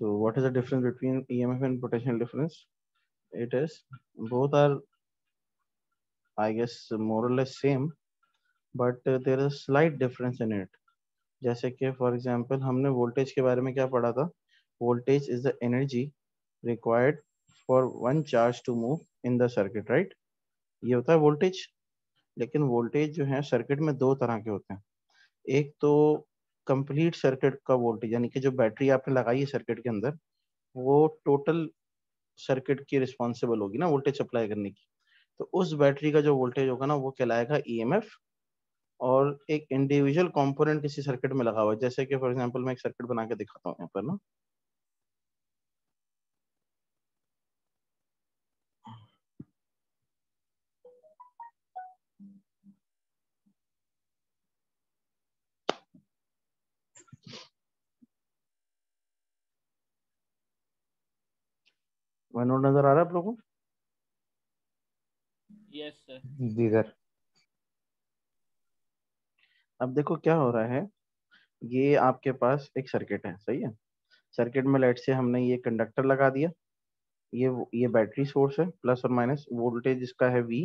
So what is the difference between EMF and potential difference? It is both are, I guess, more or less same, but there is a slight difference in it. जैसे कि for example हमने voltage के बारे में क्या पढ़ा था? Voltage is the energy required for one charge to move in the circuit, right? ये होता है वोल्टेज। लेकिन वोल्टेज जो है सर्किट में दो तरह के होते हैं। एक तो कंप्लीट सर्किट का वोल्टेज, यानी कि जो बैटरी आपने लगाई है सर्किट के अंदर, वो टोटल सर्किट की रिस्पॉन्सिबल होगी ना वोल्टेज सप्लाई करने की। तो उस बैटरी का जो वोल्टेज होगा ना वो कहलाएगा ईएमएफ। और एक इंडिविजुअल कंपोनेंट किसी सर्किट में लगा हुआ है, जैसे कि फॉर एग्जांपल मैं एक सर्किट बना के दिखाता हूँ यहाँ पर ना। वन नोट नजर आ रहा है आप लोगों को? Yes sir. जी सर। अब देखो क्या हो रहा है, ये आपके पास एक सर्किट है, सही है। सर्किट में लेट से हमने ये कंडक्टर लगा दिया, ये बैटरी सोर्स है, प्लस और माइनस वोल्टेज इसका है वी,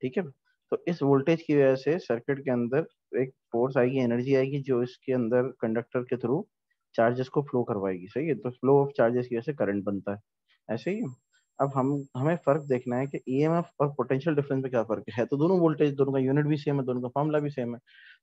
ठीक है। तो इस वोल्टेज की वजह से सर्किट के अंदर एक फोर्स आएगी, एनर्जी आएगी, जो इसके अंदर कंडक्टर के थ्रू चार्जेस को फ्लो करवाएगी, सही है। तो फ्लो ऑफ चार्जेस की वजह से करंट बनता है, ऐसे ही। अब हमें फर्क देखना है कि ईएमएफ और पोटेंशियल डिफरेंस में क्या फर्क है। तो दोनों वोल्टेज, दोनों का यूनिट भी सेम है, दोनों का फॉर्मूला भी सेम है।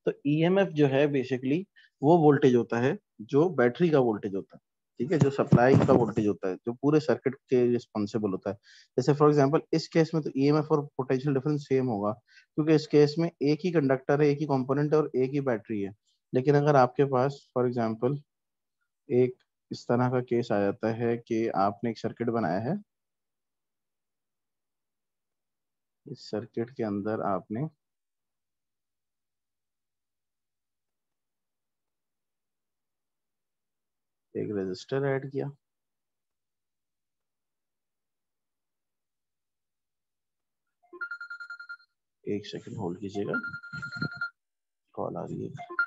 तो ईएमएफ जो है बेसिकली वो वोल्टेज होता है जो बैटरी का वोल्टेज होता है, ठीक है, जो सप्लाई का वोल्टेज होता है, जो पूरे सर्किट के रिस्पॉन्सिबल होता है। जैसे फॉर एग्जांपल इस केस में तो ईएमएफ और पोटेंशियल डिफरेंस सेम होगा, क्योंकि इस केस में एक ही कंडक्टर है, एक ही कंपोनेंट है और एक ही बैटरी है। लेकिन अगर आपके पास फॉर एग्जांपल एक इस तरह का केस आ जाता है कि आपने एक सर्किट बनाया है, इस सर्किट के अंदर आपने एक रेजिस्टर ऐड किया, एक सेकंड होल्ड कीजिएगा, कॉल आ रही है।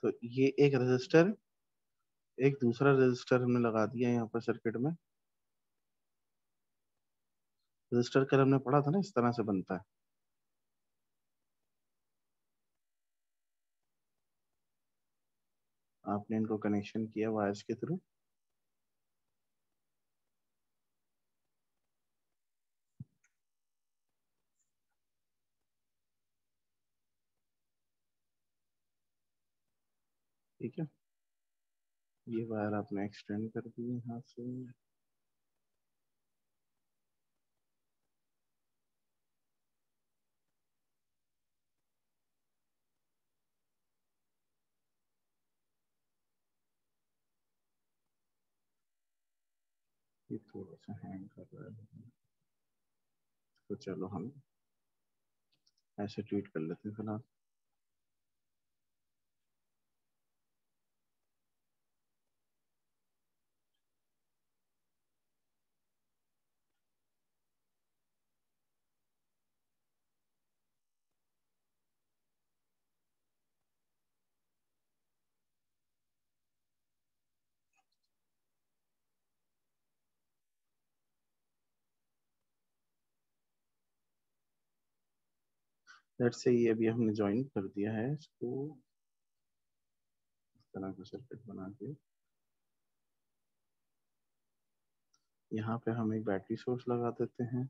तो ये एक रेजिस्टर, एक दूसरा रेजिस्टर हमने लगा दिया यहाँ पर सर्किट में। रेजिस्टर कल हमने पढ़ा था ना, इस तरह से बनता है। आपने इनको कनेक्शन किया वायर्स के थ्रू, ठीक है। ये वायर आपने एक्सटेंड कर दी यहाँ से, ये थोड़ा सा हैंग कर रहा है, तो चलो हम ऐसे ट्वीट कर लेते हैं फिलहाल। लेट्स से ये अभी हमने ज्वाइन कर दिया है इसको, इस तरह का सर्किट बना के यहाँ पे हम एक बैटरी सोर्स लगा देते हैं।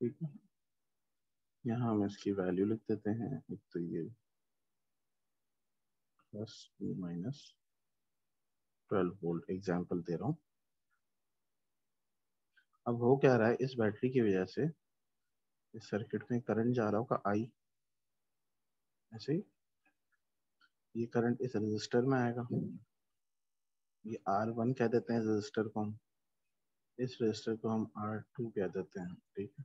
ठीक है, यहाँ हम इसकी वैल्यू लिख देते हैं, एक तो ये प्लस माइनस 12 वोल्ट एग्जाम्पल दे रहा हूँ। अब हो क्या रहा है, इस बैटरी की वजह से इस सर्किट में करंट जा रहा होगा आई, ऐसे ही। ये करंट इस रजिस्टर में आएगा, ये R1 कह देते हैं रजिस्टर को हम, इस रजिस्टर को हम R2 कह देते हैं, ठीक है।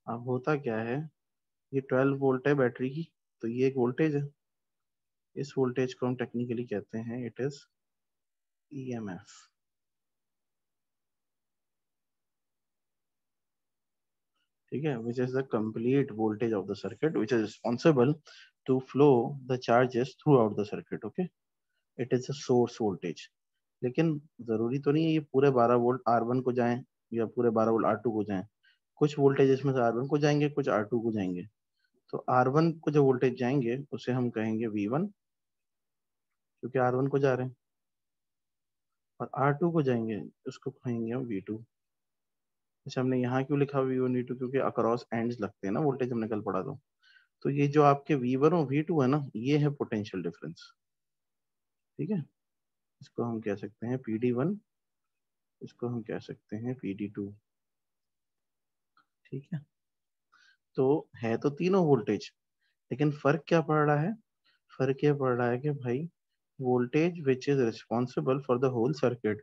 अब होता क्या है, ये 12 वोल्ट है बैटरी की, तो ये एक वोल्टेज है, इस वोल्टेज को हम टेक्निकली कहते हैं इट इज EMF, ठीक है, which is the complete voltage of the circuit which is responsible to flow the charges throughout the circuit, okay. It is a source voltage. लेकिन जरूरी तो नहीं है ये पूरे 12 वोल्ट R1 को जाएं या पूरे 12 वोल्ट R2 को जाएं, कुछ वोल्टेज इसमें से R1 को जाएंगे, कुछ R2 को जाएंगे। तो R1 को जो वोल्टेज जाएंगे उसे हम कहेंगे V1, क्योंकि R1 को जा रहे हैं, और R2 को जाएंगे उसको कहेंगे हम V2। अच्छा, हमने यहाँ क्यों लिखा V1 V2, क्योंकि अक्रॉस एंड्स लगते हैं ना वोल्टेज, हमने कल पढ़ा था। तो ये जो आपके V1 और V2 है ना, ये है पोटेंशियल डिफरेंस, ठीक है। इसको हम कह सकते हैं PD1, इसको हम कह सकते हैं PD2, ठीक है। तो है तो तीनों वोल्टेज, लेकिन फर्क क्या पड़ रहा है, फर्क ये पड़ रहा है कि भाई voltage which is responsible for the whole circuit,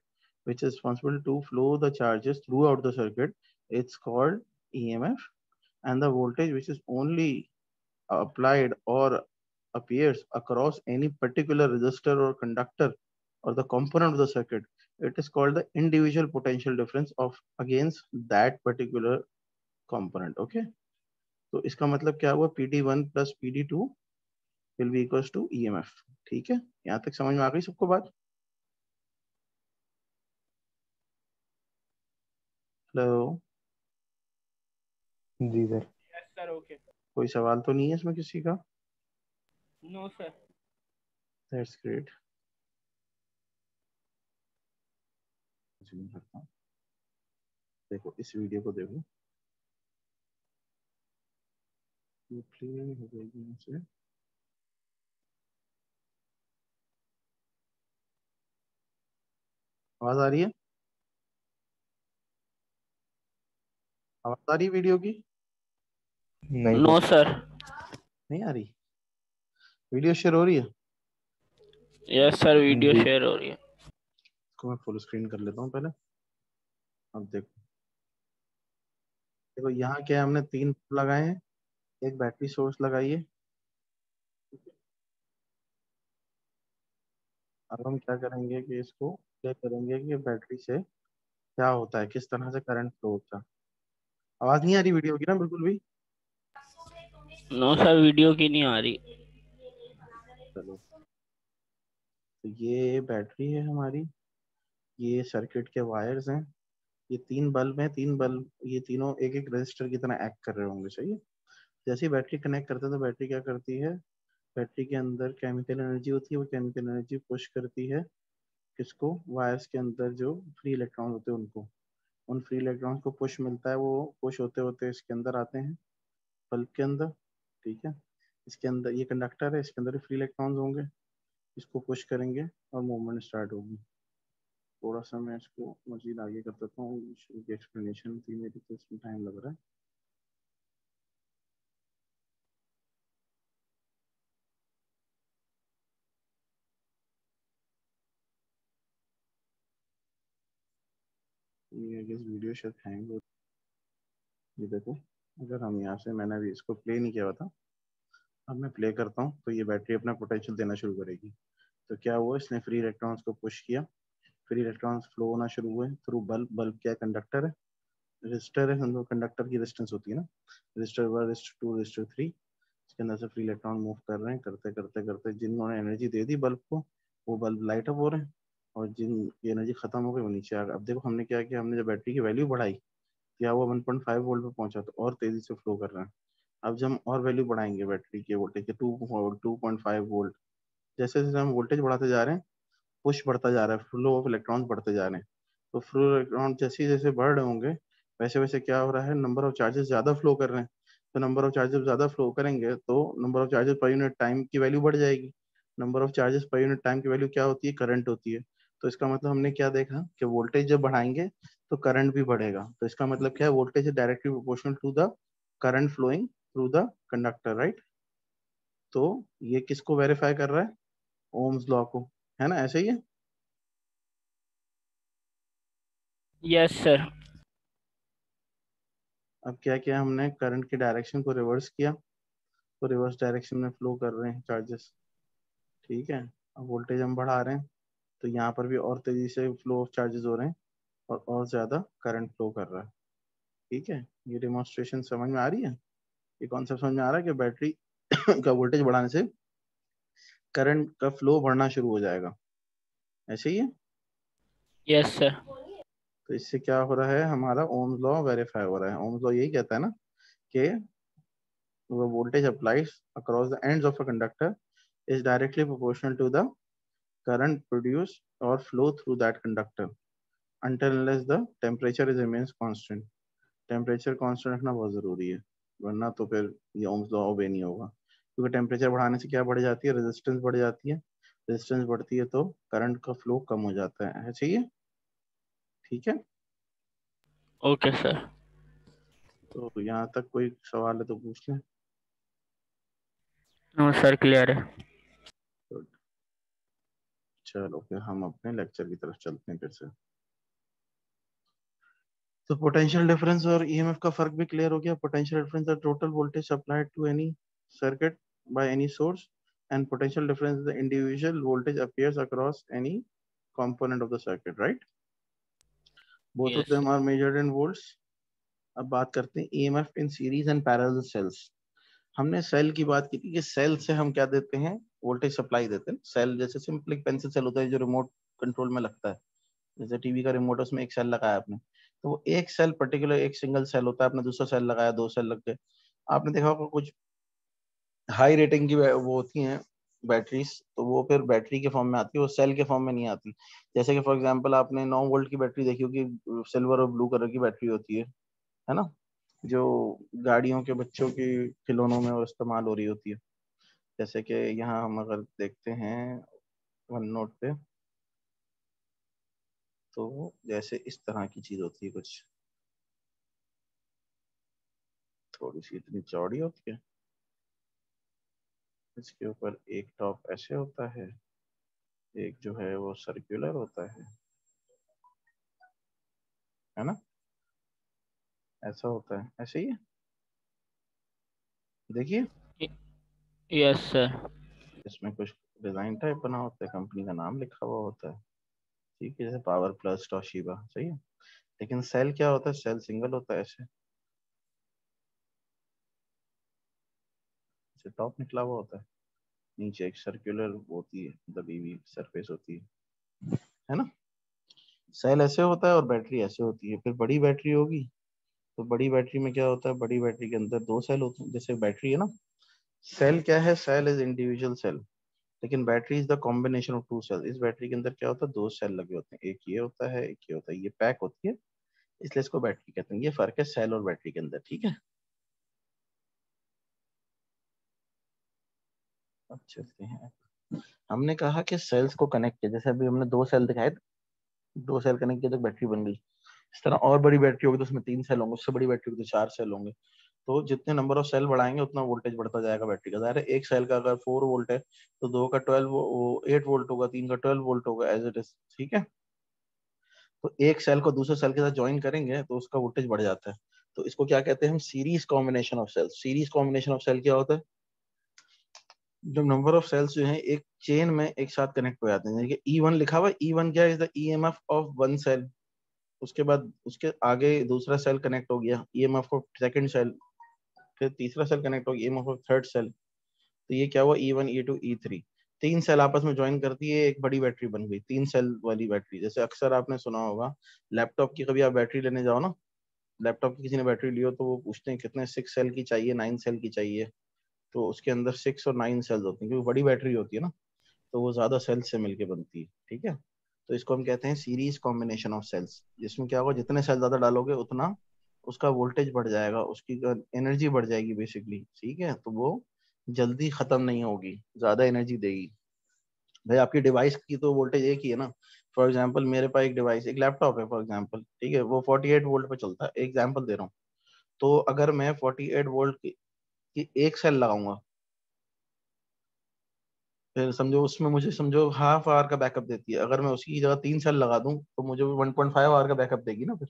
which is responsible to flow the charges throughout the circuit, it's called EMF, and the voltage which is only applied or appears across any particular resistor or conductor or the component of the circuit, it is called the individual potential difference of against that particular component, okay। तो इसका मतलब क्या हुआ, PD1 plus PD2 will be equals to EMF, ठीक है। यहाँ तक समझ में आ गई सबको बात? हेलो, जी सर। Yes sir, okay. कोई सवाल तो नहीं है इसमें किसी का? No sir. That's great. करता हूँ, देखो इस वीडियो को देखो, ये प्ले हो जाएगी यहाँ से। आवाज आ रही है? आवाज आ रही है वीडियो की? नहीं नो सर। सर। नहीं आ रही? वीडियो शेयर हो रही है? यस सर, वीडियो जी। शेयर हो रही है। इसको मैं फुल स्क्रीन कर लेता हूँ पहले। अब देखो, देखो यहाँ क्या है, हमने 3 लगाए हैं, एक बैटरी सोर्स लगाइए। अब हम क्या करेंगे कि इसको क्या करेंगे कि बैटरी से क्या होता है, किस तरह से करंट फ्लो होता है। आवाज नहीं आ रही वीडियो की ना बिल्कुल भी? नो सर, वीडियो की नहीं आ रही। चलो, तो ये बैटरी है हमारी, ये सर्किट के वायर्स हैं, ये 3 बल्ब हैं, 3 बल्ब ये तीनों एक एक रजिस्टर की तरह एक्ट कर रहे होंगे, सही है। जैसे ही बैटरी कनेक्ट करते हैं तो बैटरी क्या करती है, बैटरी के अंदर केमिकल एनर्जी होती है, वो केमिकल एनर्जी पुश करती है किसको, वायर्स के अंदर जो फ्री इलेक्ट्रॉन होते हैं उनको, उन फ्री इलेक्ट्रॉन्स को पुश मिलता है, वो पुश होते होते इसके अंदर आते हैं, बल्ब के अंदर, ठीक है। इसके अंदर ये कंडक्टर है, इसके अंदर फ्री इलेक्ट्रॉन्स होंगे, इसको पुश करेंगे और मूवमेंट स्टार्ट होगी। थोड़ा सा मैं इसको मजीद आगे कर देता हूँ, शुरू की एक्सप्लेनेशन थी मेरी तो इसमें टाइम लग रहा है। ये गेस वीडियो शायद हैंग हो, ये देखो, अगर हम यहाँ से, मैंने अभी इसको प्ले नहीं किया हुआ था, अब मैं प्ले करता हूँ तो ये बैटरी अपना पोटेंशियल देना शुरू करेगी। तो क्या हुआ, इसने फ्री इलेक्ट्रॉन्स को पुश किया, फ्री इलेक्ट्रॉन्स फ्लो होना शुरू हुए थ्रू बल्ब, बल्ब क्या कंडक्टर है, रजिस्टर है, समझो कंडक्टर की रेजिस्टेंस होती है ना, रजिस्टर 1, रजिस्टर 2, रजिस्टर 3, इसके अंदर से फ्री इलेक्ट्रॉन मूव कर रहे हैं, करते करते करते जिन्होंने एनर्जी दे दी बल्ब को, वो बल्ब लाइट अप हो रहे हैं, और जिन की एनर्जी खत्म हो गई वो नीचे आ गए। अब देखो हमने क्या किया, हमने जब बैटरी की वैल्यू बढ़ाई, क्या हुआ, 1.5 वोल्ट पे पहुंचा, तो और तेजी से फ्लो कर रहा है। अब जब हम और वैल्यू बढ़ाएंगे बैटरी के वोल्टेज के, 2.5 वोल्ट, जैसे जैसे हम वोल्टेज बढ़ाते जा रहे हैं, पुश बढ़ता जा रहा है, फ्लो ऑफ इलेक्ट्रॉन्स बढ़ते जा रहे हैं, तो फ्लो इलेक्ट्रॉन जैसे जैसे बढ़ रहे होंगे, वैसे वैसे क्या हो रहा है, नंबर ऑफ चार्जेस ज्यादा फ्लो कर रहे हैं। तो नंबर ऑफ चार्जेस ज्यादा फ्लो करेंगे तो number of charges per unit time की वैल्यू बढ़ जाएगी। Number of charges per unit time की वैल्यू क्या होती है, करंट होती है। तो इसका मतलब हमने क्या देखा कि वोल्टेज जब बढ़ाएंगे तो करंट भी बढ़ेगा। तो इसका मतलब क्या है, voltage is directly proportional to the current flowing through the conductor, right. तो ये किसको वेरीफाई कर रहा है? ओम्स लॉ को, है ना? ऐसे ही है। Yes sir. अब क्या किया हमने, करंट की डायरेक्शन को रिवर्स किया, तो रिवर्स डायरेक्शन में फ्लो कर रहे हैं चार्जेस, ठीक है। अब वोल्टेज हम बढ़ा रहे हैं, तो यहाँ पर भी और तेजी से फ्लो ऑफ चार्जेस हो रहे हैं और ज्यादा करंट फ्लो कर रहा है, ठीक है। ये डेमोन्स्ट्रेशन समझ में आ रही है? ये कॉन्सेप्ट समझ में आ रहा है कि बैटरी का वोल्टेज बढ़ाने से करंट का फ्लो बढ़ना शुरू हो जाएगा, ऐसे ही है। Yes sir. तो इससे क्या हो रहा है, हमारा ओम्स लॉ वेरीफाई हो रहा है। ओम्स लॉ यही कहता है ना कि voltage applies across the ends of a conductor is directly proportional to the current produced or flow through that conductor until unless the temperature is remains constant. Temperature constant रखना बहुत जरूरी है, वरना तो फिर ये ओम्स लॉ ओबे नहीं होगा। क्योंकि टेम्परेचर बढ़ाने से क्या बढ़ जाती है, रेजिस्टेंस बढ़ जाती है। रेजिस्टेंस बढ़ती है तो करंट का फ्लो कम हो जाता है, ऐसे ही है, ठीक है। Okay sir. तो यहाँ तक कोई सवाल है तो पूछ लें। नो सर, क्लियर है। तो चलो फिर हम अपने लेक्चर की तरफ चलते हैं फिर से। तो पोटेंशियल डिफरेंस और ईएमएफ का फर्क भी क्लियर हो गया। Potential difference the total voltage supplied to any circuit by any source, and potential difference the individual voltage appears across any component of the circuit, right? Both of yes them sir. Are measured in volts. अब बात करते हैं EMF in series and parallel cells. हमने cell की बात की थी कि सेल से हम क्या देते हैं, वोल्टेज सप्लाई देते हैं। सेल जैसे सिंपल एक पेंसिल सेल होता है जो रिमोट कंट्रोल में लगता है, जैसे टीवी का रिमोट, उसमें एक सेल लगाया आपने, तो वो एक सेल पर्टिकुलर एक सिंगल सेल होता है, आपने दूसरा सेल लगाया, दो सेल लग गए। आपने देखा होगा कुछ हाई रेटिंग की वो होती हैं बैटरीज, तो वो फिर बैटरी के फॉर्म में आती है, वो सेल के फॉर्म में नहीं आती। जैसे कि फॉर एग्जांपल आपने 9 वोल्ट की बैटरी देखी होगी, सिल्वर और ब्लू कलर की बैटरी होती है ना, जो गाड़ियों के बच्चों की खिलौनों में वो इस्तेमाल हो रही होती है। जैसे कि यहाँ हम अगर देखते हैं वन नोट पे, तो जैसे इस तरह की चीज होती है कुछ, थोड़ी सी इतनी चौड़ी होती है, इसके ऊपर एक टॉप ऐसे होता है, एक जो है वो सर्कुलर होता है ना, ऐसा होता है, ऐसे ही है, देखिए। Yes sir. इसमें कुछ डिजाइन टाइप बना होता है, कंपनी का नाम लिखा हुआ होता है, ठीक है, जैसे पावर प्लस टोशिबा, सही है। लेकिन सेल क्या होता है, सेल सिंगल होता है, ऐसे ऐसे टॉप निकला हुआ होता है, नीचे एक सर्कुलर होती है, दबी हुई सरफेस होती है ना। सेल ऐसे होता है और बैटरी ऐसे होती है। फिर बड़ी बैटरी होगी, तो बड़ी बैटरी में क्या होता है, बड़ी बैटरी के अंदर दो सेल होते हैं, जैसे बैटरी है ना। सेल क्या है, सेल इज इंडिविजुअल सेल, लेकिन battery is the combination of two cell. इस बैटरी के अंदर क्या होता है, दो सेल लगे होते हैं, एक ये होता है, एक ये होता है, ये पैक होती है, इसलिए इसको बैटरी कहते हैं। ये फर्क है सेल और बैटरी के अंदर, ठीक है। अब चलते हैं, हमने कहा कि सेल्स को कनेक्ट किया, जैसे अभी हमने दो सेल दिखाए थे, दो सेल कनेक्ट किया तो बैटरी बन गई। इस तरह और बड़ी बैटरी होगी तो उसमें तीन सेल होंगे, उससे बड़ी बैटरी होगी तो चार सेल होंगे। तो जितने नंबर ऑफ सेल बढ़ाएंगे उतना वोल्टेज बढ़ता जाएगा बैटरी का। ज़ाहिर है एक सेल का अगर 4 वोल्ट है तो दो का 12 वो 8 वोल्ट होगा, तीन का 12 वोल्ट होगा, एज इट इज, ठीक है। तो एक सेल को दूसरे सेल के साथ ज्वाइन करेंगे तो उसका वोल्टेज बढ़ जाता है। तो इसको क्या कहते हैं हम, series combination of cells. Series combination of cell क्या होता है, जब नंबर ऑफ सेल्स जो है एक चेन में एक साथ कनेक्ट हो जाते हैं। जैसे E1 लिखा हुआ है, E1 क्या है, is the EMF of one cell. उसके बाद उसके आगे दूसरा सेल कनेक्ट हो गया, ईएमएफ ऑफ सेकंड सेल। फिर तीसरा सेल कनेक्ट हो गया, ईएमएफ ऑफ थर्ड सेल। तो ये क्या हुआ, E1 E2 E3, तीन सेल आपस में ज्वाइन करती है, एक बड़ी बैटरी बन गई, तीन सेल वाली बैटरी। जैसे अक्सर आपने सुना होगा लैपटॉप की, कभी आप बैटरी लेने जाओ ना, लैपटॉप की किसी ने बैटरी ली हो तो वो पूछते हैं कितने 6 सेल की चाहिए, 9 सेल की चाहिए। तो उसके अंदर 6 और 9 सेल्स होती हैं, क्योंकि बड़ी बैटरी होती है ना, तो वो ज्यादा सेल्स से मिलके बनती है, ठीक है। तो इसको हम कहते हैं सीरीज कॉम्बिनेशन ऑफ सेल्स, जिसमें क्या होगा, जितने सेल ज्यादा डालोगे उतना उसका वोल्टेज बढ़ जाएगा, उसकी एनर्जी बढ़ जाएगी बेसिकली, ठीक है। तो वो जल्दी खत्म नहीं होगी, ज्यादा एनर्जी देगी। भाई आपकी डिवाइस की तो वोल्टेज एक ही है ना। फॉर एग्जाम्पल मेरे पास एक डिवाइस, एक लैपटॉप है फॉर एग्जाम्पल, ठीक है, वो 48 वोल्ट पे चलता है, एग्जाम्पल दे रहा हूँ। तो अगर मैं 48 वोल्ट की एक सेल लगाऊंगा, फिर समझो उसमें मुझे समझो हाफ आवर का बैकअप देती है, अगर मैं उसकी जगह 3 सेल लगा दूं तो मुझे 1.5 आवर का बैकअप देगी ना फिर,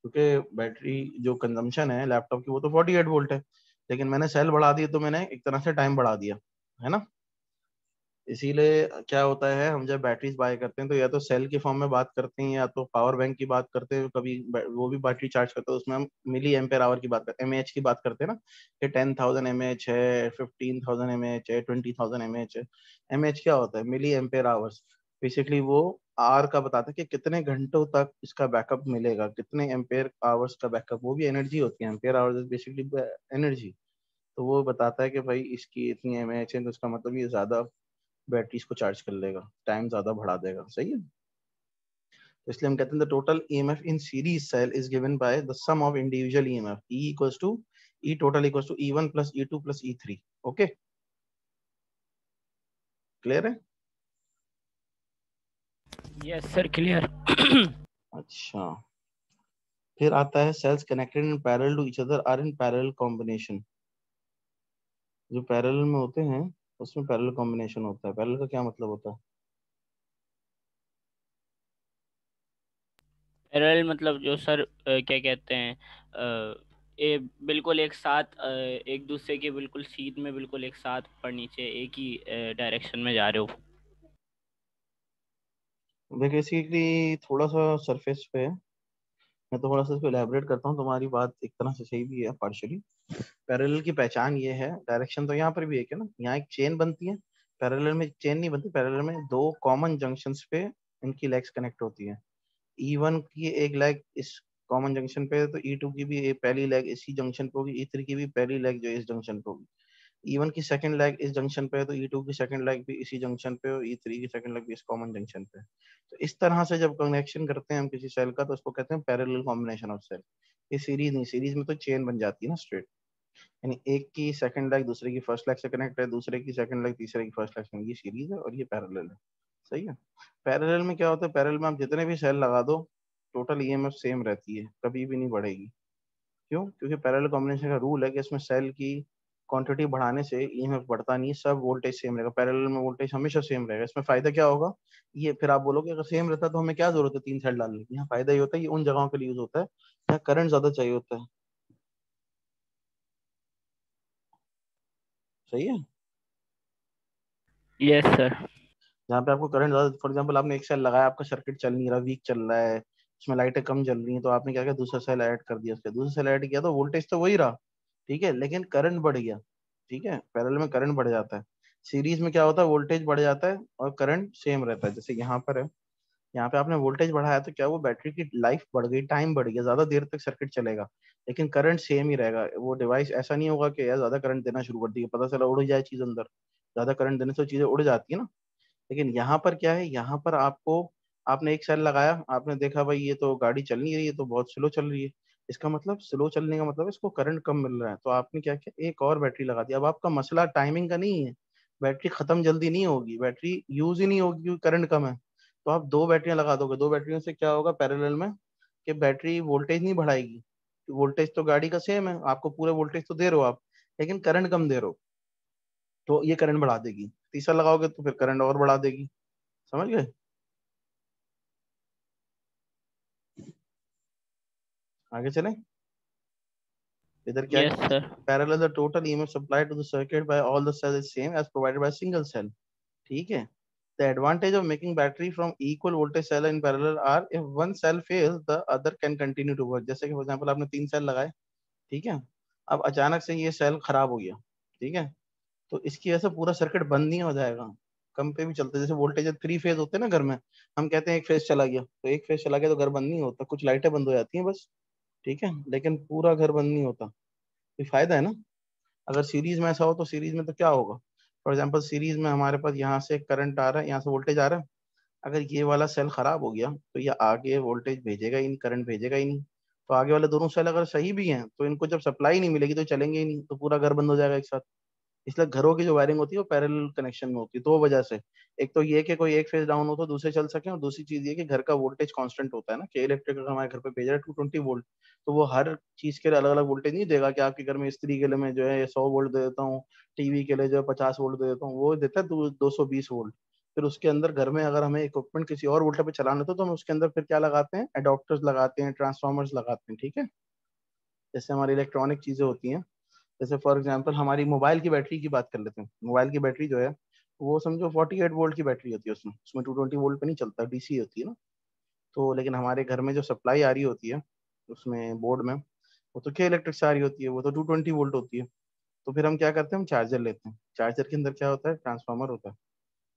क्योंकि बैटरी जो कंजम्पशन है लैपटॉप की वो तो 48 वोल्ट है, लेकिन मैंने सेल बढ़ा दी तो मैंने एक तरह से टाइम बढ़ा दिया, है ना। इसीलिए क्या होता है, हम जब बैटरीज बाय करते हैं तो या तो सेल के फॉर्म में बात करते हैं या तो पावर बैंक की बात करते हैं, कभी वो भी बैटरी चार्ज करते हैं, उसमें हम मिली एम्पेयर आवर की बात करते हैं, एमएएच की बात करते हैं ना, कि 10,000 mAh है, 15,000 mAh है, 20,000 mAh है। एमएएच क्या होता है, मिली एम्पेयर आवर्स। बेसिकली वो आर का बताता है कि कितने घंटों तक इसका बैकअप मिलेगा, कितने एम्पेयर आवर्स का बैकअप, वो भी एनर्जी होती है, एम्पेयर आवर्स बेसिकली एनर्जी। तो वो बताता है कि भाई इसकी इतनी एमएएच है तो इसका मतलब ये ज्यादा बैटरीज को चार्ज कर लेगा, टाइम ज्यादा बढ़ा देगा, सही है। तो इसलिए हम कहते हैं the total EMF in series cell is given by the sum of individual EMF, E equals to E total equals to E one plus E two plus E three. Okay, clear है। Yes sir, clear. अच्छा, फिर आता है cells connected in parallel to each other are in parallel combination. जो parallel में होते हैं उसमें पैरेलल कॉम्बिनेशन होता है। पैरेलल का क्या मतलब होता है? पैरेलल मतलब जो सर क्या कहते हैं, ये बिल्कुल एक साथ, एक दूसरे के बिल्कुल सीध में, बिल्कुल एक साथ ऊपर नीचे एक ही डायरेक्शन में जा रहे हो। बेसिकली थोड़ा सा सरफेस पे है, मैं तो थोड़ा सा इसको इलेबोरेट करता हूँ, तुम्हारी बात एक तरह से सही भी है पार्शियली। पैरेलल की पहचान ये है, डायरेक्शन तो यहाँ पर भी एक है ना, यहाँ एक चेन बनती है, पैरेलल में चेन नहीं बनती, पैरेलल में दो कॉमन जंक्शंस पे इनकी लेग्स कनेक्ट होती है। ई वन की एक लेग इस कॉमन जंक्शन पे है तो ई टू की भी एक पहली लेग इसी जंक्शन पे होगी, ई थ्री की भी पहली लेग जो इस जंक्शन पे होगी। ई वन की सेकंड लेग इस जंक्शन पे है तो ई टू की सेकंड लेग भी इसी जंक्शन पे हो, ई थ्री की सेकंड लेग भी इस कॉमन जंक्शन पे है। तो इस तरह से जब कनेक्शन करते हैं हम किसी सेल का तो उसको कहते हैं पैरेलल कॉम्बिनेशन ऑफ सेल। ये सीरीज नहीं, सीरीज में तो चेन बन जाती है ना स्ट्रेट, यानी एक की सेकंड लेग दूसरे की फर्स्ट लेग से कनेक्ट है, दूसरे की सेकंड लेग तीसरे की फर्स्ट लेग से, ये सीरीज है और ये पैरेलल है, सही है। पैरेलल में क्या होता है, पैरेलल में आप जितने भी सेल लगा दो टोटल ईएमएफ सेम रहती है, कभी भी नहीं बढ़ेगी। क्यों? क्योंकि पैरेलल कॉम्बिनेशन का रूल है कि इसमें सेल की क्वांटिटी बढ़ाने से ईएमएफ बढ़ता नहीं, सब वोल्टेज सेम रहेगा, पैरेलल में वोल्टेज हमेशा सेम रहेगा। इसमें फायदा क्या होगा, ये फिर आप बोलोगे अगर सेम रहता तो हमें क्या जरूरत है 3 सेल डालने की। यहाँ फायदा ये होता है, ये उन जगहों के लिए यूज होता है जहाँ करंट ज्यादा चाहिए होता है, सही है। Yes sir. जहाँ पे आपको करंट ज्यादा, फॉर एग्जाम्पल आपने एक सेल लगाया, आपका सर्किट चल नहीं रहा, वीक चल रहा है, उसमें लाइटें कम जल रही हैं, तो आपने क्या किया, दूसरा सेल ऐड कर दिया, उसके दूसरा सेल ऐड किया तो वोल्टेज तो वही रहा, ठीक है, लेकिन करंट बढ़ गया, ठीक है। पैरेलल में करंट बढ़ जाता है, सीरीज में क्या होता है, वोल्टेज बढ़ जाता है और करंट सेम रहता है। जैसे यहाँ पर है, यहाँ पे आपने वोल्टेज बढ़ाया तो क्या, वो बैटरी की लाइफ बढ़ गई, टाइम बढ़ गया, ज्यादा देर तक सर्किट चलेगा, लेकिन करंट सेम ही रहेगा। वो डिवाइस ऐसा नहीं होगा कि यार ज्यादा करंट देना शुरू कर दिया, पता चला उड़ जाए चीज अंदर, ज्यादा करंट देने से चीजें उड़ जाती है ना। लेकिन यहाँ पर क्या है, यहाँ पर आपको, आपने एक सेल लगाया, आपने देखा भाई ये तो गाड़ी चल नहीं रही है, तो बहुत स्लो चल रही है, इसका मतलब स्लो चलने का मतलब इसको करंट कम मिल रहा है, तो आपने क्या किया, एक और बैटरी लगा दी। अब आपका मसला टाइमिंग का नहीं है, बैटरी खत्म जल्दी नहीं होगी, बैटरी यूज ही नहीं होगी क्योंकि करंट कम है, तो आप दो बैटरियां लगा दोगे। दो बैटरियों से क्या होगा पैरेलल में, कि बैटरी वोल्टेज नहीं बढ़ाएगी, वोल्टेज तो गाड़ी का सेम है, आपको पूरे वोल्टेज तो दे रहे हो आप, लेकिन करंट कम दे रहे हो, तो ये करंट बढ़ा देगी। तीसरा लगाओगे तो फिर करंट और बढ़ा देगी, समझ गए। आगे चलें, इधर क्या यस क्या, sir. parallel the total EMF supplied to the circuit by all the cells is same as provided by single cell, ठीक है। The advantage of making battery from equal voltage cell in parallel are if one cell fails the other can continue to work। जैसे कि for example आपने 3 cell लगाए, ठीक है, अब अचानक से ये सेल खराब हो गया, ठीक है, तो इसकी वजह से पूरा सर्किट बंद नहीं हो जाएगा, कम पे भी चलता है। जैसे वोल्टेज 3 फेज होते हैं ना घर में, हम कहते हैं एक फेज चला गया, तो एक फेज चला गया तो घर बंद नहीं होता, कुछ लाइटें बंद हो जाती हैं बस, ठीक है, लेकिन पूरा घर बंद नहीं होता। ये फायदा है ना। अगर सीरीज में ऐसा हो तो सीरीज में तो क्या होगा, फॉर एग्जांपल सीरीज में हमारे पास यहाँ से करंट आ रहा है, यहाँ से वोल्टेज आ रहा है, अगर ये वाला सेल खराब हो गया तो ये आगे वोल्टेज भेजेगा ही नहीं, करंट भेजेगा ही नहीं, तो आगे वाले दोनों सेल अगर सही भी हैं तो इनको जब सप्लाई नहीं मिलेगी तो चलेंगे ही नहीं, तो पूरा घर बंद हो जाएगा एक साथ, इसलिए घरों की जो वायरिंग होती है वो पैरेलल कनेक्शन में होती है, दो वजह से। एक तो ये कि कोई एक फेज डाउन हो तो दूसरे चल सके, और दूसरी चीज ये कि घर का वोल्टेज कांस्टेंट होता है ना, कि इलेक्ट्रिक अगर हमारे घर पे भेज रहा है 220 वोल्ट, तो वो हर चीज के लिए अलग अलग वोल्टेज नहीं देगा कि आपके घर में स्त्री के लिए मैं जो है 100 वोल्ट दे देता हूँ, टीवी के लिए जो है 50 वोल्ट दे देता हूँ, वो देता है 220 वोल्ट। फिर उसके अंदर घर में अगर हमें इक्विपमेंट किसी और वोल्टेज पे चलाना था तो हम उसके अंदर फिर क्या लगाते हैं, एडॉप्टर्स लगाते हैं, ट्रांसफार्मर्स लगाते हैं, ठीक है। जैसे हमारी इलेक्ट्रॉनिक चीजें होती हैं, जैसे फॉर एग्जांपल हमारी मोबाइल की बैटरी की बात कर लेते हैं। मोबाइल की बैटरी जो है वो समझो 48 वोल्ट की बैटरी होती है, उसमें उसमें 220 वोल्ट पे नहीं चलता, डीसी होती है ना। तो लेकिन हमारे घर में जो सप्लाई आ रही होती है उसमें बोर्ड में, वो तो क्या इलेक्ट्रिक से आ रही होती है, वो तो 220 वोल्ट होती है। तो फिर हम क्या करते हैं, हम चार्जर लेते हैं। चार्जर के अंदर क्या होता है, ट्रांसफार्मर होता है।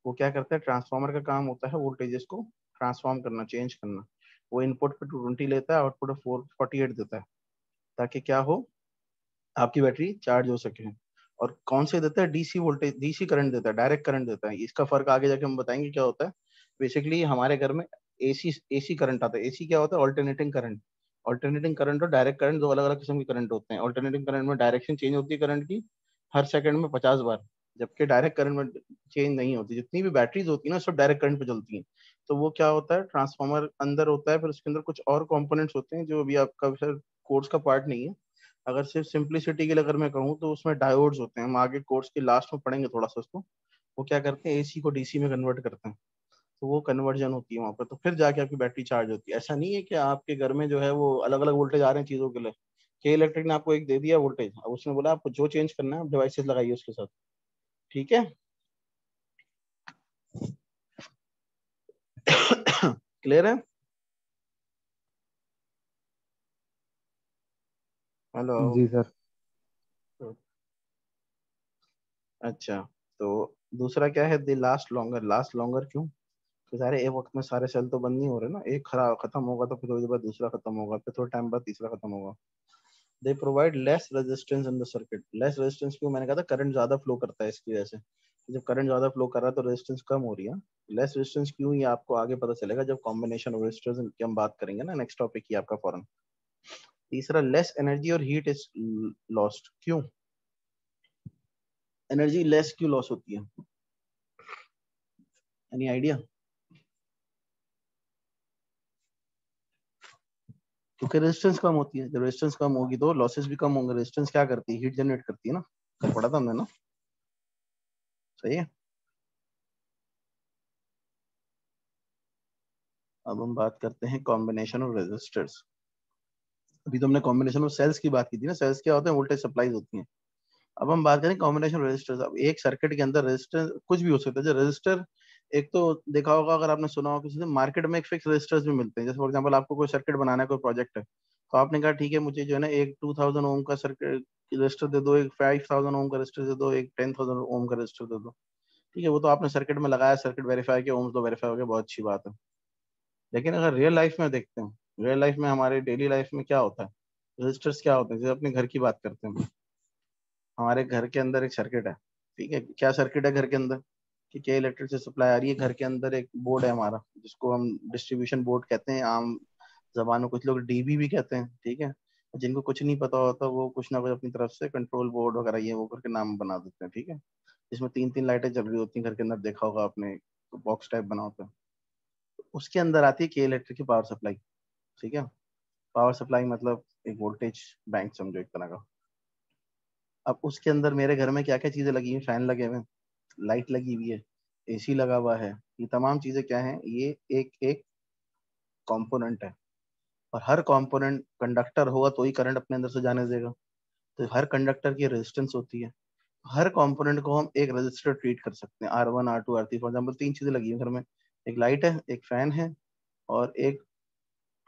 वो क्या करता है, ट्रांसफार्मर का काम होता है वोल्टेजेस को ट्रांसफॉर्म करना, चेंज करना। वो इनपुट पे 220 लेता है, आउटपुट 448 देता है, ताकि क्या हो, आपकी बैटरी चार्ज हो सके। और कौन से देता है, डीसी वोल्टेज, डीसी करंट देता है, डायरेक्ट करंट देता है। इसका फर्क आगे जाके हम बताएंगे क्या होता है। बेसिकली हमारे घर में एसी एसी करंट आता है। एसी क्या होता है, ऑल्टरनेटिंग करंट। ऑल्टरनेटिंग करंट और डायरेक्ट करंट दो अलग अलग किस्म के करंट होते हैं। ऑल्टरनेटिंग करंट में डायरेक्शन चेंज होती है करंट की हर सेकंड में 50 बार, जबकि डायरेक्ट करंट में चेंज नहीं होती। जितनी भी बैटरीज होती है ना सब डायरेक्ट करंट पे चलती हैं। तो वो क्या होता है, ट्रांसफार्मर अंदर होता है, फिर उसके अंदर कुछ और कंपोनेंट्स होते हैं जो अभी आपका कोर्स का पार्ट नहीं है। अगर सिर्फ सिंप्लिसिटी के लिए अगर मैं कहूँ तो उसमें डायोड्स होते हैं, हम आगे कोर्स के लास्ट में पढ़ेंगे थोड़ा सा उसको। वो क्या करते हैं, एसी को डीसी में कन्वर्ट करते हैं। तो वो कन्वर्जन होती है वहां पर, तो फिर जाके आपकी बैटरी चार्ज होती है। ऐसा नहीं है कि आपके घर में जो है वो अलग अलग वोल्टेज आ रहे हैं चीजों के लिए। के इलेक्ट्रिक ने आपको एक दे दिया वोल्टेज, अब उसने बोला आपको जो चेंज करना है आप डिवाइसेस लगाइए उसके साथ, ठीक है। क्लियर है। हेलो। जी सर। अच्छा, तो दूसरा क्या है, दे लास्ट लॉन्गर। लास्ट लॉन्गर क्यों, तो सारे एक वक्त में सारे सेल तो बंद नहीं हो रहे ना, एक खराब खत्म होगा तो फिर थोड़ी देर बाद दूसरा खत्म होगा, फिर थोड़े टाइम बाद तीसरा खत्म होगा। They provide less resistance in the circuit. Less resistance क्यों, मैंने कहा था करंट ज्यादा फ्लो करता है इसकी वजह से। जब करंट ज्यादा फ्लो कर रहा है तो रेजिस्टेंस कम हो रही है। लेस रेजिस्टेंस क्यों, ये आपको आगे पता चलेगा जब कॉम्बिनेशन ऑफ रेजिस्टर्स की हम बात करेंगे ना, नेक्स्ट टॉपिक ही आपका फॉरन। तीसरा, लेस एनर्जी और हीट इज लॉस्ट। क्यों एनर्जी लेस क्यों लॉस होती है, एनी आइडिया। क्योंकि रेजिस्टेंस कम होती है, जब रेजिस्टेंस कम होगी तो लॉसेस भी कम होंगे। रेजिस्टेंस क्या करती है, हीट जनरेट करती है ना, कल पढ़ा था हमने ना, सही है। अब हम बात करते हैं कॉम्बिनेशन ऑफ रेजिस्टर्स। अभी तो हमने कॉम्बिनेशन ऑफ सेल्स की बात की थी ना, सेल्स क्या होते हैं, वोल्टेज सप्लाईज होती हैं। अब हम बात करें कॉम्बिनेशन रेजिस्टर्स। अब एक सर्किट के अंदर रेजिस्टर कुछ भी हो सकता है। जो रेजिस्टर, एक तो देखा होगा अगर आपने सुना हो किसी से, मार्केट में एक फिक्स रेजिस्टर्स भी मिलते हैं। जैसे फॉर एग्जांपल आपको कोई सर्किट बनाना है, कोई प्रोजेक्ट है, तो आपने कहा ठीक है मुझे जो है ना एक 2000 ओम का सर्किट रजिस्टर दे दो, एक 5000 ओम का रजिस्टर दे दो, एक 10,000 ओम का रजिस्टर दे दो। ठीक है, वो तो आपने सर्किट में लगाया, सर्किट वेरीफाई किया, ओम्स तो वेरीफाई हो गया, बहुत अच्छी बात है। लेकिन अगर रियल लाइफ में देखते हैं, रियल लाइफ में हमारे डेली लाइफ में क्या होता है, रजिस्टर्स क्या होते हैं। जैसे अपने घर की बात करते हैं, हमारे घर के अंदर एक सर्किट है, ठीक है। क्या सर्किट है घर के अंदर, कि क्या इलेक्ट्रिक से सप्लाई आ रही है। घर के अंदर एक बोर्ड है हमारा, जिसको हम डिस्ट्रीब्यूशन बोर्ड कहते हैं, आम जबान में कुछ लोग डीबी भी कहते हैं, ठीक है। जिनको कुछ नहीं पता होता वो कुछ ना कुछ अपनी तरफ से कंट्रोल बोर्ड वगैरह ये वो करके नाम बना देते हैं, ठीक है। इसमें तीन तीन लाइटें जल रही होती हैं घर के अंदर, देखा होगा आपने, बॉक्स टाइप बना होता है। उसके अंदर आती है के इलेक्ट्रिक की पावर सप्लाई, ठीक है। पावर सप्लाई मतलब एक वोल्टेज बैंक समझो एक तरह का। अब उसके अंदर मेरे घर में क्या क्या चीजें लगी हुई, फैन लगे हुए हैं, लाइट लगी हुई है, एसी लगा हुआ है। ये तमाम चीजें क्या हैं, ये एक एक कंपोनेंट है। और हर कंपोनेंट कंडक्टर होगा तो ही करंट अपने अंदर से जाने देगा। तो हर कंडक्टर की रेजिस्टेंस होती है। हर कंपोनेंट को हम एक रजिस्टर ट्रीट कर सकते हैं, R1 R2 R3। For example तीन चीजें लगी हैं घर में, एक लाइट है, एक फैन है, और एक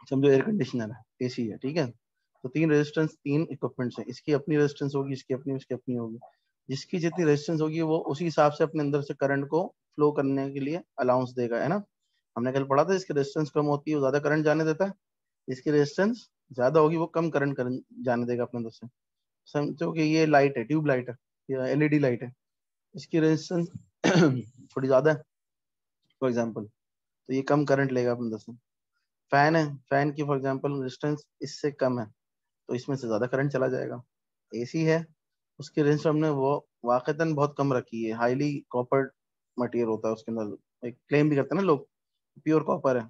समझो एयर कंडीशनर है, एसी है, ठीक है। तो तीन रेजिस्टेंस, तीन इक्विपमेंट्स हैं। इसकी अपनी रेजिस्टेंस होगी, इसकी अपनी, उसकी अपनी होगी। जिसकी जितनी रेजिस्टेंस होगी वो उसी हिसाब से अपने अंदर से करंट को फ्लो करने के लिए अलाउंस देगा, है ना। हमने कल पढ़ा था, इसकी रेजिस्टेंस कम होती है वो ज्यादा करंट जाने देता है, इसकी रेजिस्टेंस ज्यादा होगी वो कम करंट जाने देगा अपने अंदर से। समझो कि ये लाइट है, ट्यूब लाइट है या एलईडी लाइट है, इसकी रेजिस्टेंस थोड़ी ज्यादा है फॉर एग्जाम्पल, तो ये कम करंट लेगा अपने अंदर से। फैन है, फैन की फॉर एग्जाम्पल रेजिस्टेंस इससे कम है, तो इसमें से ज्यादा करंट चला जाएगा। एसी है, उसकी रेंज हमने वो वाकईतन बहुत कम रखी है। हाईली कॉपर मटेरियल होता है उसके अंदर, एक क्लेम भी करते हैं ना लोग, प्योर कॉपर है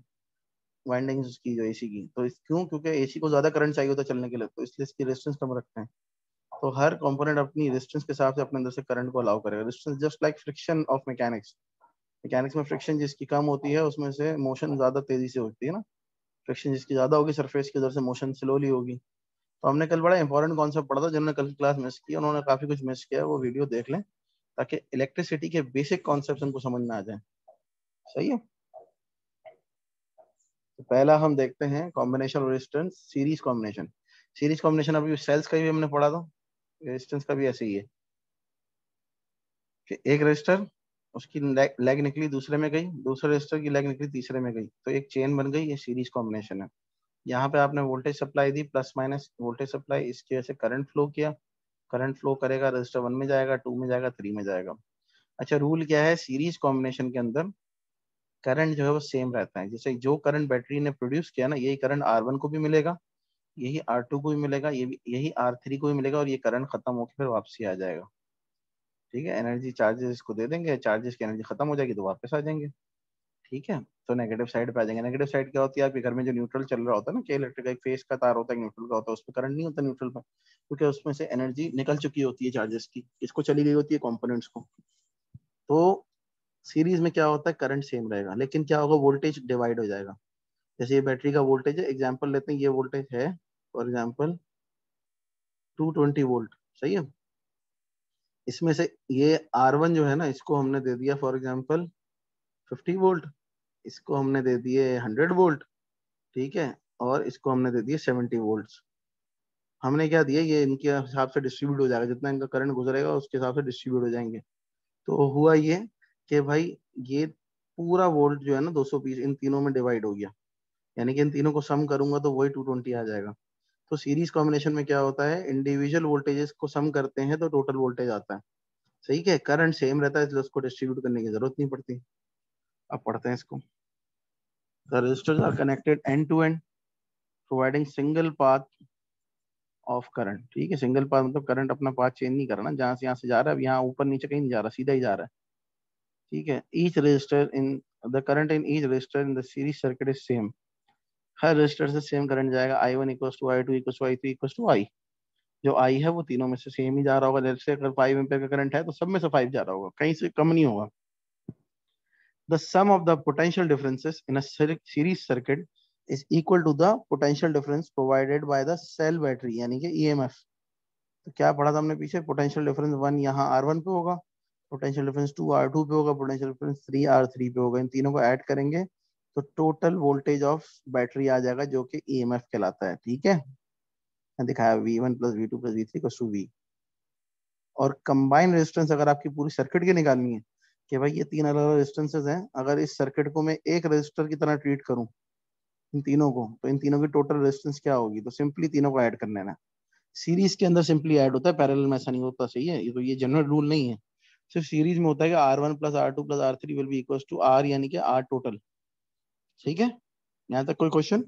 वाइंडिंग्स उसकी जो एसी की। तो इस क्यों, क्योंकि एसी को ज्यादा करंट चाहिए होता है चलने के लिए, तो इसलिए इसकी रेजिस्टेंस कम रखते हैं। तो हर कंपोनेंट अपनी रेजिस्टेंस के हिसाब से अपने अंदर से करंट को अलाउ करेगा। Resistance just like friction of mechanics. Mechanics में फ्रिक्शन जिसकी कम होती है उसमें से मोशन ज्यादा तेजी से होती है ना, फ्रिक्शन जिसकी ज्यादा होगी सरफेस की उधर से मोशन स्लोली होगी। तो हमने कल बड़ा इंपॉर्टेंट कॉन्सेप्ट पढ़ा था, जिन्होंने कल की क्लास मिस की उन्होंने काफी कुछ मिस किया है, वो वीडियो देख लें ताकि इलेक्ट्रिसिटी के बेसिक कॉन्सेप्ट उनको समझ में आ जाए। सही है। तो पहला हम देखते हैं combination resistance, series combination. Series combination अभी सेल्स का भी हमने पढ़ा था, रेजिस्टेंस का भी ऐसे ही है कि एक रेजिस्टर उसकी लेग निकली दूसरे में गई, दूसरे रेजिस्टर की लेग निकली तीसरे में गई, तो एक चेन बन गई, ये सीरीज कॉम्बिनेशन है। यहाँ पे आपने वोल्टेज सप्लाई दी, प्लस माइनस वोल्टेज सप्लाई, इसकी वजह से करंट फ्लो किया। करंट फ्लो करेगा, रजिस्टर 1 में जाएगा, 2 में जाएगा, 3 में जाएगा। अच्छा, रूल क्या है सीरीज कॉम्बिनेशन के अंदर, करंट जो है वो सेम रहता है। जैसे जो करंट बैटरी ने प्रोड्यूस किया ना, यही करंट R1 को भी मिलेगा, यही R2 को भी मिलेगा, ये भी यही R3 को भी मिलेगा, और ये करंट खत्म होकर फिर वापसी आ जाएगा। ठीक है, एनर्जी चार्जेस इसको दे देंगे, चार्जेस की एनर्जी खत्म हो जाएगी तो वापस आ जाएंगे। ठीक है, तो नेगेटिव साइड पे आ जाएंगे। नेगेटिव साइड क्या होती है, आपके घर में जो न्यूट्रल चल रहा होता है ना, कि इलेक्ट्रिक एक फेस का तार होता है, न्यूट्रल का होता है, उस पर करंट नहीं होता न्यूट्रल पर, क्योंकि उसमें से एनर्जी निकल चुकी होती है चार्जेस की, इसको चली गई होती है कंपोनेंट्स को। तो सीरीज में क्या होता है, करंट सेम रहेगा, लेकिन क्या होगा, वोल्टेज डिवाइड हो जाएगा। जैसे ये बैटरी का वोल्टेज है, एग्जाम्पल लेते हैं, ये वोल्टेज है फॉर एग्जाम्पल 220 वोल्ट। सही है। इसमें से ये R1 जो है ना, इसको हमने दे दिया फॉर एग्जाम्पल 50 वोल्ट, इसको हमने दे दिए 100 वोल्ट। ठीक है, और इसको हमने दे दिए 70 वोल्ट। हमने क्या दिया, ये इनके हिसाब से डिस्ट्रीब्यूट हो जाएगा, जितना इनका करंट गुजरेगा उसके हिसाब से डिस्ट्रीब्यूट हो जाएंगे। तो हुआ ये कि भाई ये पूरा वोल्ट जो है ना 220 इन तीनों में डिवाइड हो गया, यानी कि इन तीनों को सम करूंगा तो वही 220 आ जाएगा। तो सीरीज कॉम्बिनेशन में क्या होता है, इंडिविजुअल वोल्टेजेस को सम करते हैं तो टोटल वोल्टेज आता है। सही है, करंट सेम रहता है इसलिए उसको डिस्ट्रीब्यूट करने की जरूरत नहीं पड़ती। अब पढ़ते हैं इसको। The resistors are connected end to end providing single path of current. ठीक है, सिंगल पाथ मतलब करंट अपना पाथ चेंज नहीं कर रहा ना, जहां से यहाँ से जा रहा है, अब यहाँ ऊपर नीचे कहीं नहीं जा रहा, सीधा ही जा रहा है। ठीक है, each resistor in the current in each resistor in the series circuit is same. हर रजिस्टर से सेम करंट जाएगा, I1 equals to I2 equals to I3 equals to I। जो I है वो तीनों में से सेम ही जा रहा होगा। जैसे अगर 5 एम्पीयर का करंट है तो सब में से 5 जा रहा होगा, कहीं से कम नहीं होगा। The sum of the potential differences in a series circuit is equal to the potential difference provided by the cell battery, यानी कि EMF। तो क्या पढ़ा था हमने पीछे, पोटेंशियल डिफरेंस 1 यहाँ R1 पे होगा, पोटेंशियल डिफरेंस 2 R2 पे होगा, पोटेंशियल डिफरेंस 3 R3 पे होगा। इन तीनों को ऐड करेंगे तो टोटल वोल्टेज ऑफ बैटरी आ जाएगा, जो कि EMF कहलाता है। ठीक है, दिखाया V1 plus V2 plus V3 equals to V। और कंबाइन रेजिस्टेंस अगर आपकी पूरी सर्किट की निकालनी है कि भाई ये तीन अलग अलग रेजिस्टेंसेज हैं, अगर इस सर्किट को मैं एक रेजिस्टर की तरह ट्रीट करूं इन तीनों को, तो इन तीनों की टोटल रेजिस्टेंस क्या होगी, तो सिंपली तीनों को ऐड कर लेना। सीरीज के अंदर सिंपली ऐड होता है, पैरेलल में ऐसा नहीं होता। सही है, ये तो ये जनरल रूल नहीं है, सिर्फ सीरीज में होता है कि R1 plus R2 plus R3 will be equal to R, यानी कि R टोटल। ठीक है, यहाँ तक कोई question?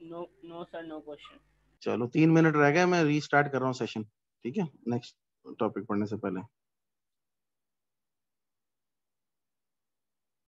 No no sir, no question. चलो 3 मिनट रह गए, मैं रीस्टार्ट कर रहा हूँ सेशन। ठीक है, नेक्स्ट टॉपिक पढ़ने से पहले।